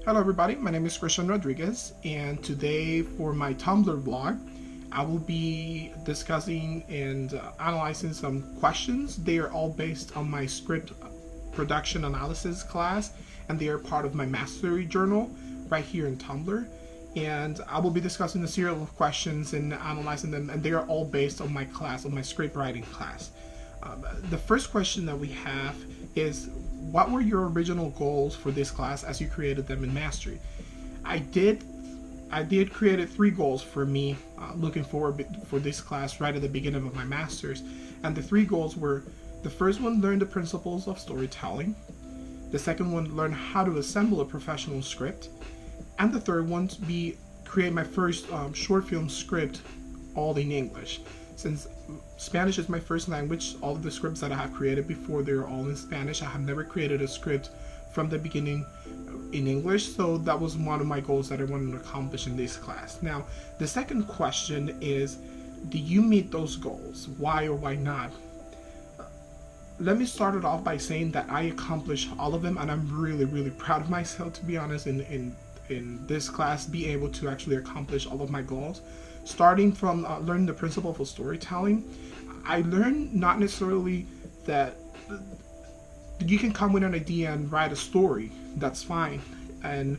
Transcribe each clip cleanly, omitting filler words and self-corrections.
Hello everybody, my name is Christian Rodriguez, and today for my Tumblr blog I will be discussing and analyzing some questions. They are all based on my script production analysis class, and they are part of my mastery journal right here in Tumblr. And I will be discussing a series of questions and analyzing them, and they are all based on my class, on my script writing class. The first question that we have is, what were your original goals for this class as you created them in Mastery? I did create 3 goals for me looking forward for this class right at the beginning of my Masters. And the 3 goals were, the first one, learn the principles of storytelling. The second one, learn how to assemble a professional script. And the third one to be create my first short film script all in English. Since Spanish is my first language, all of the scripts that I have created before, they're all in Spanish. I have never created a script from the beginning in English, so that was one of my goals that I wanted to accomplish in this class. Now, the second question is, do you meet those goals? Why or why not? Let me start it off by saying that I accomplished all of them, and I'm really proud of myself, to be honest, in this class, be able to actually accomplish all of my goals. Starting from learning the principle of storytelling, I learned not necessarily that you can come with an idea and write a story, that's fine, and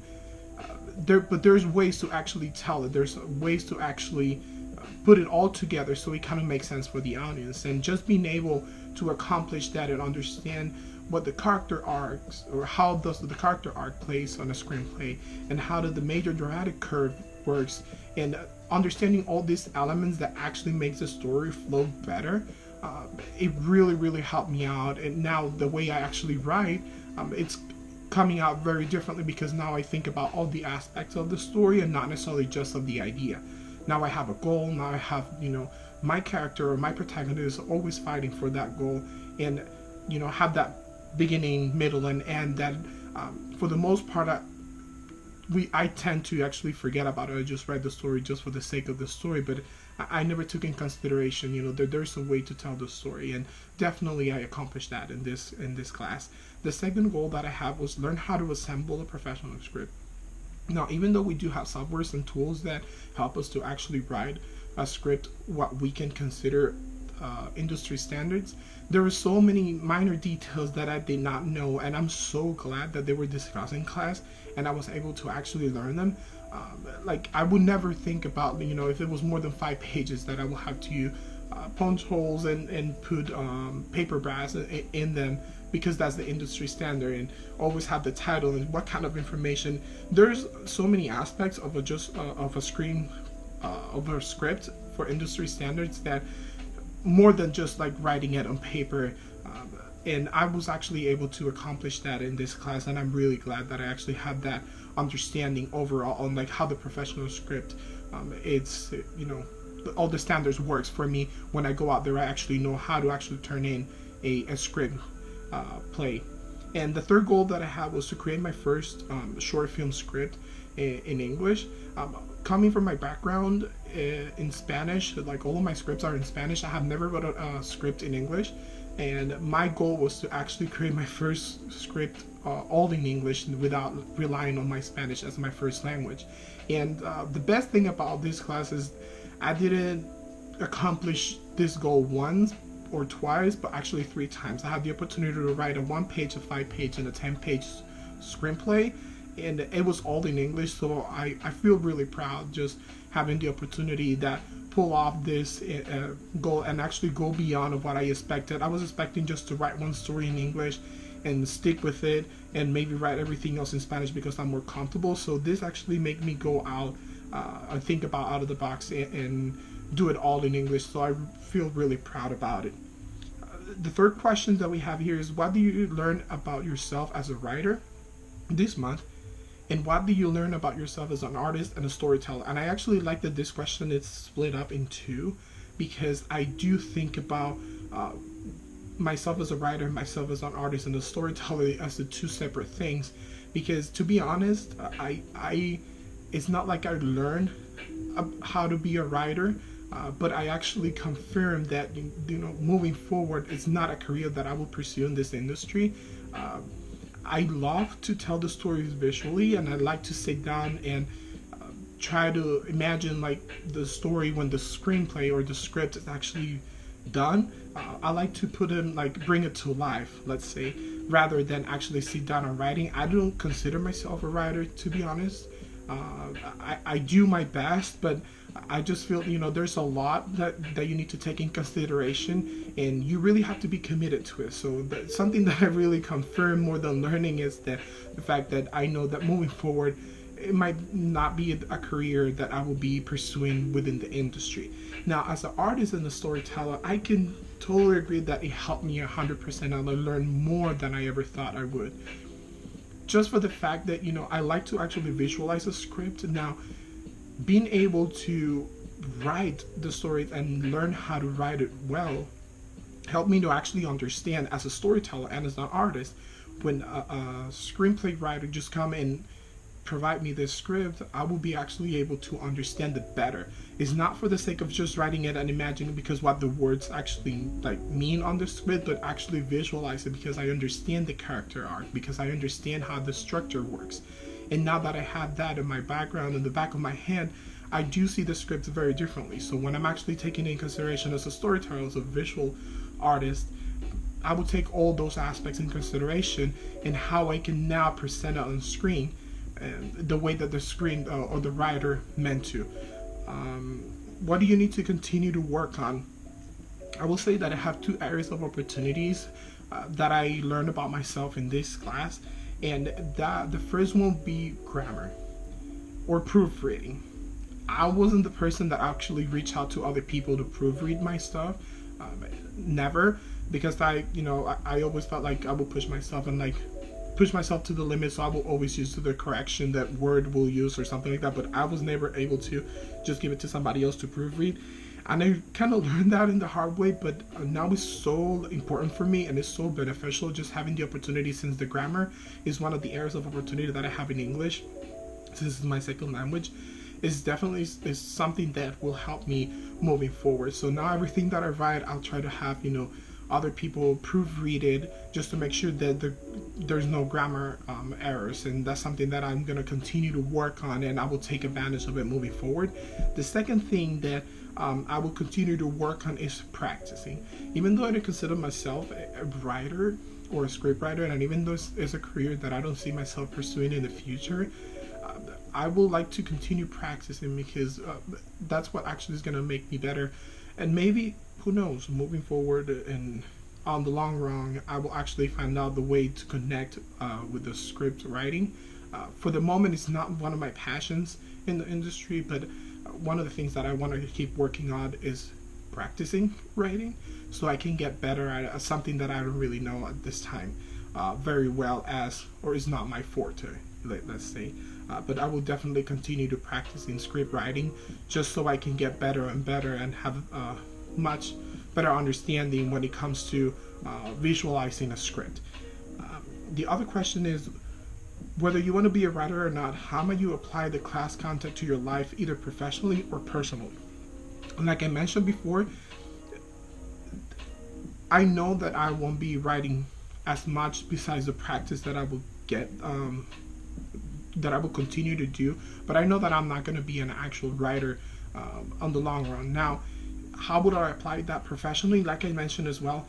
but there's ways to actually tell it. There's ways to actually put it all together so it kind of makes sense for the audience. And just being able to accomplish that and understand what the character arcs, or how does the character arc plays on a screenplay, and how the major dramatic curve works, and understanding all these elements that actually makes the story flow better, it really helped me out. And now the way I actually write, it's coming out very differently, because now I think about all the aspects of the story and not necessarily just of the idea. Now I have a goal. Now I have, my character or my protagonist is always fighting for that goal, and have that beginning, middle, and end that for the most part I tend to actually forget about it. I just write the story just for the sake of the story, but I never took in consideration, there's a way to tell the story, and definitely I accomplished that in this class. The second goal that I have was learn how to assemble a professional script. Now, even though we do have softwares and tools that help us to actually write a script, what we can consider industry standards, there were so many minor details that I did not know, and I'm so glad that they were discussed in class and I was able to actually learn them. Like, I would never think about, if it was more than 5 pages, that I will have to punch holes and put paper brass in them, because that's the industry standard, and always have the title and what kind of information. There's so many aspects of a script for industry standards that more than just like writing it on paper, and I was actually able to accomplish that in this class, and I'm really glad that I actually had that understanding overall on like how the professional script, it's all the standards works for me. When I go out there, I actually know how to actually turn in a script play. And the third goal that I had was to create my first short film script in English. Coming from my background in Spanish, like all of my scripts are in Spanish, I have never wrote a script in English, and my goal was to actually create my first script all in English without relying on my Spanish as my first language. And the best thing about this class is I didn't accomplish this goal once or twice, but actually 3 times. I had the opportunity to write a 1-page, a 5-page, and a 10-page screenplay, and it was all in English, so I feel really proud just having the opportunity that pull off this goal and actually go beyond of what I expected. I was expecting just to write one story in English and stick with it, and maybe write everything else in Spanish because I'm more comfortable. So this actually made me go out and think about out of the box and do it all in English, so I feel really proud about it. The third question that we have here is, what do you learn about yourself as a writer this month, and what do you learn about yourself as an artist and a storyteller? And I actually like that this question is split up in 2, because I do think about myself as a writer, myself as an artist, and a storyteller as the 2 separate things. Because to be honest, it's not like I learned how to be a writer, but I actually confirmed that moving forward, it's not a career that I will pursue in this industry. I love to tell the stories visually, and I like to sit down and try to imagine like the story when the screenplay or the script is actually done. I like to put in like bring it to life, let's say, rather than actually sit down and writing. I don't consider myself a writer, to be honest. I do my best, but I just feel, there's a lot that you need to take in consideration, and you really have to be committed to it. So that's something that I really confirm more than learning is that the fact that I know that moving forward, it might not be a career that I will be pursuing within the industry. Now, as an artist and a storyteller, I can totally agree that it helped me 100%, and I learned more than I ever thought I would. Just for the fact that, I like to actually visualize a script. Now, being able to write the stories and learn how to write it well helped me to actually understand as a storyteller and as an artist, when a screenplay writer just come and provide me this script, I will be actually able to understand it better. It's not for the sake of just writing it and imagining because what the words actually like mean on the script, but actually visualize it because I understand the character arc, because I understand how the structure works. And now that I have that in my background, in the back of my head, I do see the script very differently. So when I'm actually taking in consideration as a storyteller, as a visual artist, I will take all those aspects in consideration and how I can now present it on screen, and the way that the screen or the writer meant to. What do you need to continue to work on? I will say that I have two areas of opportunities that I learned about myself in this class, and that the first one will be grammar or proofreading. I wasn't the person that actually reached out to other people to proofread my stuff. Never, because I always felt like I would push myself to the limit, so I will always use the correction that Word will use or something like that, but I was never able to just give it to somebody else to proofread. And I kind of learned that in the hard way, but now it's so important for me and it's so beneficial just having the opportunity, since the grammar is one of the areas of opportunity that I have in English, since this is my second language. Is definitely is something that will help me moving forward. So now everything that I write, I'll try to have other people proofread it, just to make sure that there's no grammar errors, and that's something that I'm going to continue to work on, and I will take advantage of it moving forward. The second thing that I will continue to work on is practicing. Even though I don't consider myself a writer or a script writer, and even though it's a career that I don't see myself pursuing in the future, I would like to continue practicing, because that's what actually is going to make me better. And maybe, who knows, moving forward and on the long run, I will actually find out the way to connect with the script writing. For the moment, it's not one of my passions in the industry, but one of the things that I want to keep working on is practicing writing, so I can get better at something that I don't really know at this time very well, or is not my forte, let's say. But I will definitely continue to practice in script writing, just so I can get better and better and have much better understanding when it comes to visualizing a script. The other question is, whether you want to be a writer or not, how might you apply the class content to your life, either professionally or personally? And like I mentioned before, I know that I won't be writing as much besides the practice that I will get, that I will continue to do, but I know that I'm not going to be an actual writer on the long run. Now, how would I apply that professionally? Like I mentioned as well,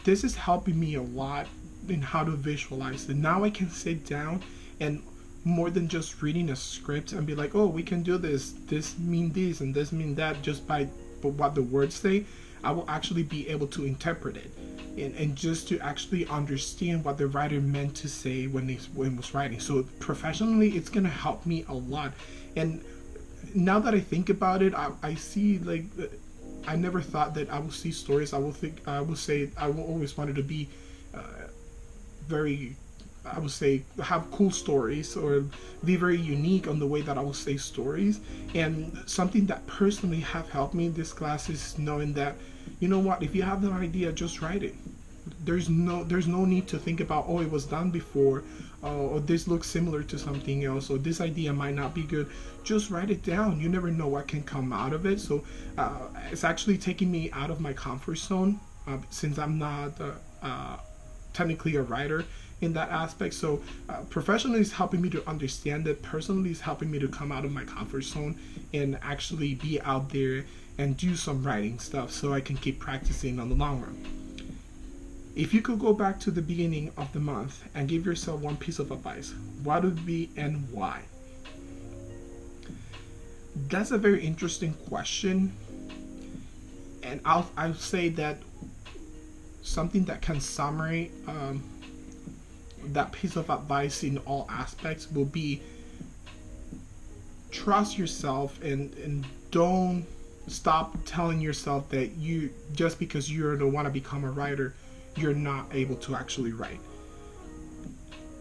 this is helping me a lot in how to visualize it. Now I can sit down and, more than just reading a script and be like, oh, we can do this mean this and this mean that, just by what the words say, I will actually be able to interpret it, and just to actually understand what the writer meant to say when he was writing. So professionally, it's gonna help me a lot. And now that I think about it, I see, like, I never thought that I would see stories. I will say I will always wanted to be very, I would say, have cool stories, or be very unique on the way that I will say stories. And something that personally have helped me in this class is knowing that, you know what, if you have an idea, just write it. There's no need to think about, oh, it was done before, or this looks similar to something else, or this idea might not be good. Just write it down. You never know what can come out of it. So it's actually taking me out of my comfort zone, since I'm not technically a writer, in that aspect. So professionally is helping me to understand it. Personally is helping me to come out of my comfort zone and actually be out there and do some writing stuff so I can keep practicing on the long run. If you could go back to the beginning of the month and give yourself one piece of advice, what would it be and why? That's a very interesting question, and I'll say that something that can summarize that piece of advice in all aspects will be trust yourself and don't stop telling yourself that you just because you don't want to become a writer, you're not able to actually write.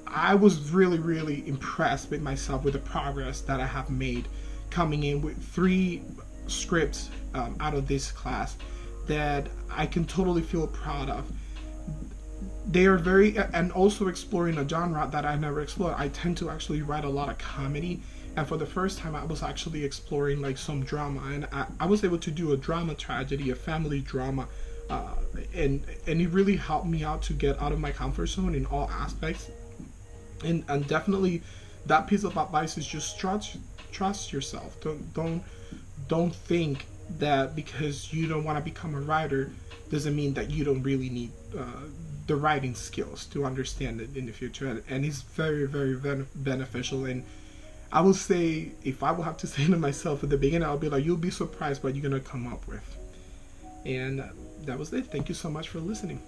I was really impressed with myself with the progress that I have made coming in with 3 scripts out of this class that I can totally feel proud of. They are very, and also exploring a genre that I never explored. I tend to actually write a lot of comedy, and for the first time I was actually exploring like some drama, and I was able to do a drama tragedy, a family drama, and it really helped me out to get out of my comfort zone in all aspects. And definitely that piece of advice is just trust yourself. Don't think that because you don't want to become a writer doesn't mean that you don't really need the writing skills to understand it in the future. And it's very beneficial. And I will say, if I will have to say to myself at the beginning, I'll be like, you'll be surprised what you're gonna come up with. And that was it. Thank you so much for listening.